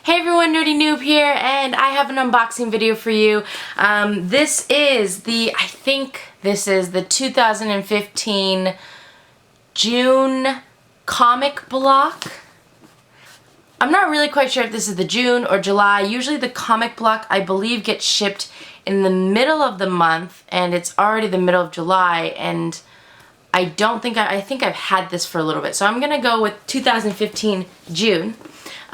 Hey everyone, Nerdy Noob here, and I have an unboxing video for you. This is the 2015 June comic block. I'm not really quite sure if this is the June or July. Usually the comic block, I believe, gets shipped in the middle of the month, and it's already the middle of July, and I think I've had this for a little bit. So I'm gonna go with 2015 June.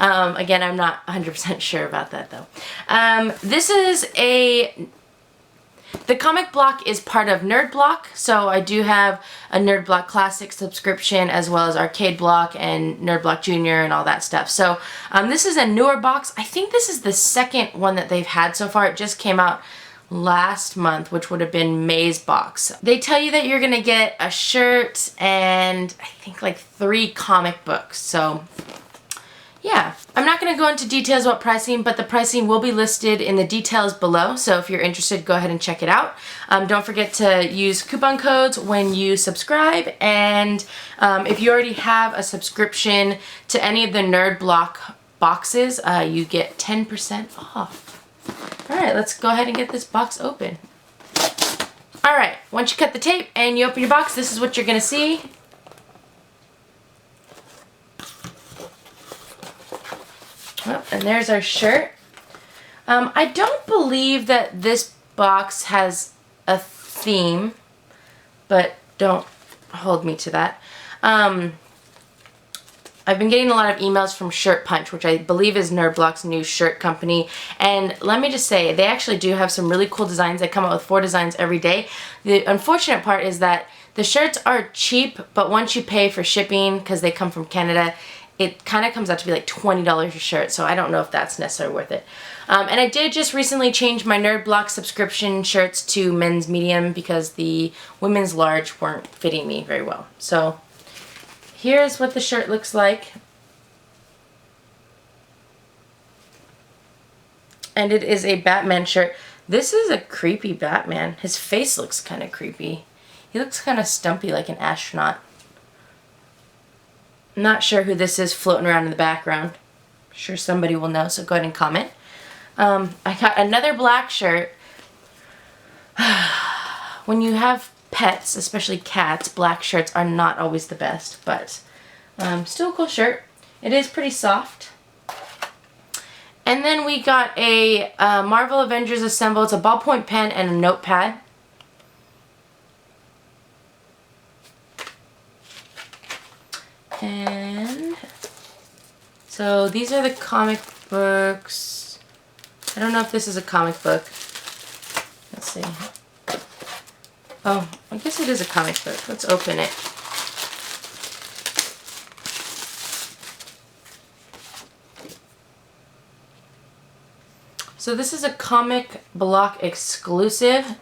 Again, I'm not 100% sure about that though. The comic block is part of Nerd Block, so I do have a Nerd Block Classic subscription as well as Arcade Block and Nerd Block Junior and all that stuff. So this is a newer box. I think this is the second one that they've had so far. It just came out last month, which would have been May's box. They tell you that you're gonna get a shirt and I think like 3 comic books. So yeah, I'm not going to go into details about pricing, but the pricing will be listed in the details below, so if you're interested, go ahead and check it out. Don't forget to use coupon codes when you subscribe, and if you already have a subscription to any of the Nerd Block boxes, you get 10% off. Alright, let's go ahead and get this box open. Alright, once you cut the tape and you open your box, this is what you're going to see. Oh, and there's our shirt. I don't believe that this box has a theme, but don't hold me to that. I've been getting a lot of emails from Shirt Punch, which I believe is Nerd Block's new shirt company, and let me just say, they actually do have some really cool designs. They come out with 4 designs every day. The unfortunate part is that the shirts are cheap, but once you pay for shipping, because they come from Canada, it kind of comes out to be like $20 a shirt, so I don't know if that's necessarily worth it. And I did just recently change my Nerd Block subscription shirts to men's medium because the women's large weren't fitting me very well. So here's what the shirt looks like. And it is a Batman shirt. This is a creepy Batman. His face looks kind of creepy. He looks kind of stumpy like an astronaut. Not sure who this is floating around in the background. I'm sure somebody will know, so go ahead and comment. I got another black shirt. When you have pets, especially cats, black shirts are not always the best, but still a cool shirt. It is pretty soft. And then we got a Marvel Avengers Assemble. It's a ballpoint pen and a notepad. And so these are the comic books. I don't know if this is a comic book. Let's see. Oh, I guess it is a comic book. Let's open it. So this is a comic block exclusive.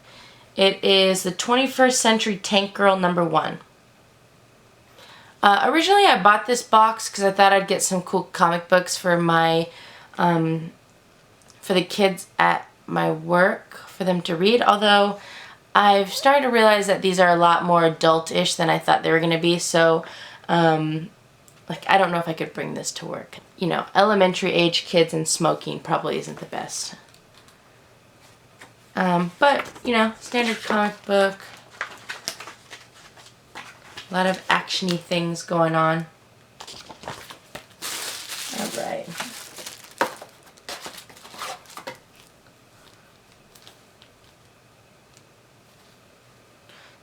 It is the 21st Century Tank Girl #1. Originally I bought this box because I thought I'd get some cool comic books for my, for the kids at my work, for them to read, although I've started to realize that these are a lot more adult-ish than I thought they were going to be, so, like, I don't know if I could bring this to work. You know, elementary age kids and smoking probably isn't the best. But, you know, standard comic book. A lot of action-y things going on. Alright.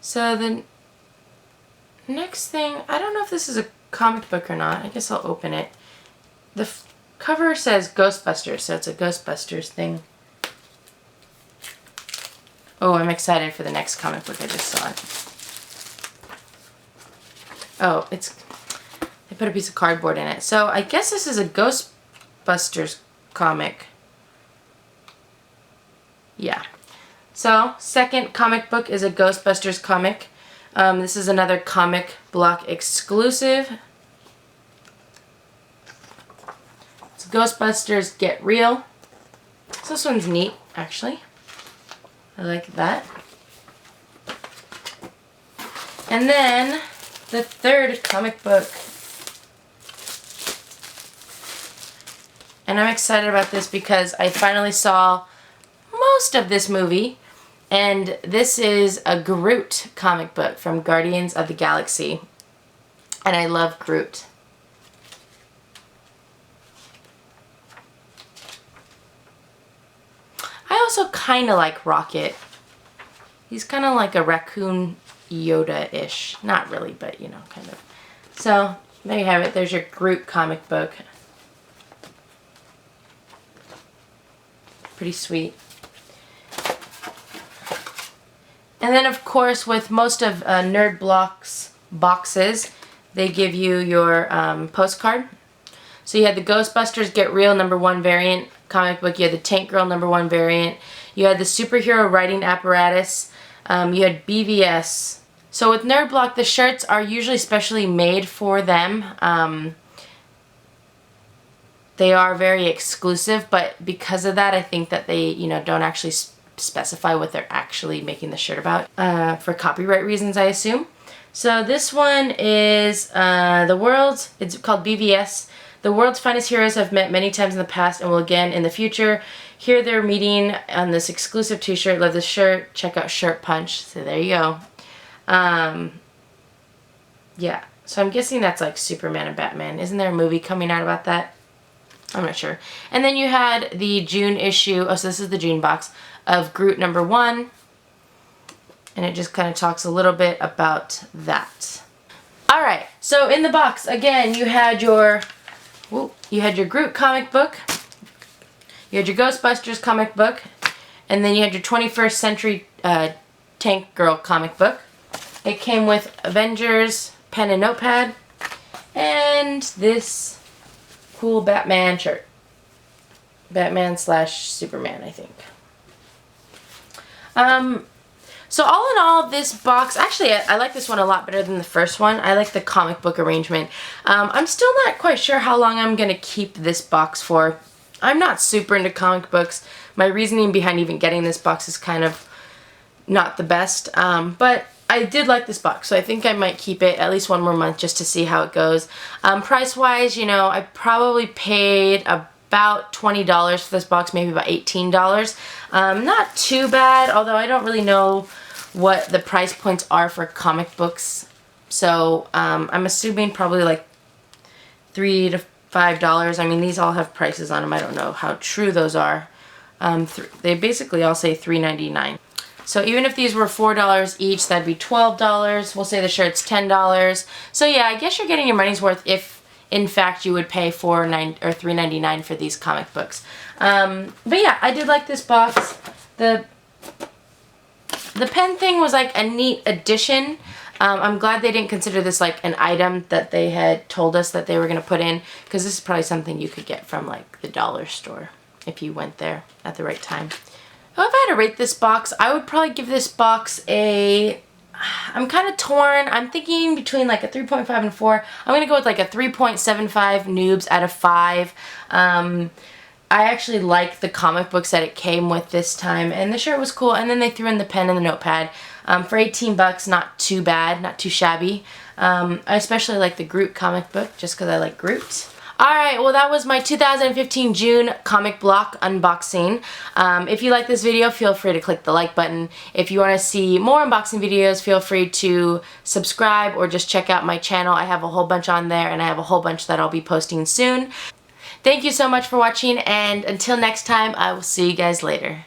So the next thing, I don't know if this is a comic book or not. I guess I'll open it. The cover says Ghostbusters, so it's a Ghostbusters thing. Oh, I'm excited for the next comic book. I just saw it. Oh, they put a piece of cardboard in it. So I guess this is a Ghostbusters comic. Yeah. So, second comic book is a Ghostbusters comic. This is another comic block exclusive. It's Ghostbusters Get Real. So this one's neat, actually. I like that. And then the third comic book and I'm excited about this because I finally saw most of this movie, and this is a Groot comic book from Guardians of the Galaxy, and I love Groot. I also kind of like Rocket. He's kind of like a raccoon Yoda-ish. Not really, but you know, kind of. So, there you have it. There's your Groot comic book. Pretty sweet. And then, of course, with most of Nerd Block's boxes, they give you your postcard. So you had the Ghostbusters Get Real #1 variant comic book. You had the Tank Girl #1 variant. You had the Superhero Writing Apparatus. You had BVS. So with Nerd Block, the shirts are usually specially made for them. They are very exclusive, but because of that, I think that they, you know, don't actually specify what they're actually making the shirt about, for copyright reasons, I assume. So this one is it's called BVS. The world's finest heroes have met many times in the past and will again in the future. Here they're meeting on this exclusive t-shirt. Love this shirt. Check out Shirt Punch. So there you go. Yeah. So I'm guessing that's like Superman and Batman. Isn't there a movie coming out about that? I'm not sure. And then you had the June issue. Oh, so this is the June box of Groot #1. And it just kind of talks a little bit about that. Alright. So in the box, again, you had your Groot comic book. You had your Ghostbusters comic book. And then you had your 21st Century Tank Girl comic book. It came with Avengers pen and notepad. And this cool Batman shirt. Batman/Superman, I think. So all in all, this box, actually I like this one a lot better than the first one. I like the comic book arrangement. I'm still not quite sure how long I'm going to keep this box for. I'm not super into comic books. My reasoning behind even getting this box is kind of not the best. But I did like this box, so I think I might keep it at least one more month just to see how it goes. Price-wise, you know, I probably paid about $20 for this box, maybe about $18. Not too bad, although I don't really know what the price points are for comic books. So I'm assuming probably like $3 to $5. I mean, these all have prices on them. I don't know how true those are. They basically all say $3.99. So even if these were $4 each, that'd be $12. We'll say the shirt's $10. So yeah, I guess you're getting your money's worth if, in fact, you would pay $3.99 for these comic books. But yeah, I did like this box. The pen thing was like a neat addition. I'm glad they didn't consider this like an item that they had told us that they were going to put in, because this is probably something you could get from like the dollar store if you went there at the right time. Well, if I had to rate this box, I would probably give this box a... I'm kind of torn. I'm thinking between like a 3.5 and 4. I'm going to go with like a 3.75 noobs out of 5. I actually like the comic books that it came with this time, and the shirt was cool, and then they threw in the pen and the notepad. For 18 bucks, not too bad, not too shabby. I especially like the Groot comic book just because I like Groot. Alright, well that was my 2015 June comic block unboxing. If you like this video, feel free to click the like button. If you want to see more unboxing videos, feel free to subscribe or just check out my channel. I have a whole bunch on there, and I have a whole bunch that I'll be posting soon. Thank you so much for watching, and until next time, I will see you guys later.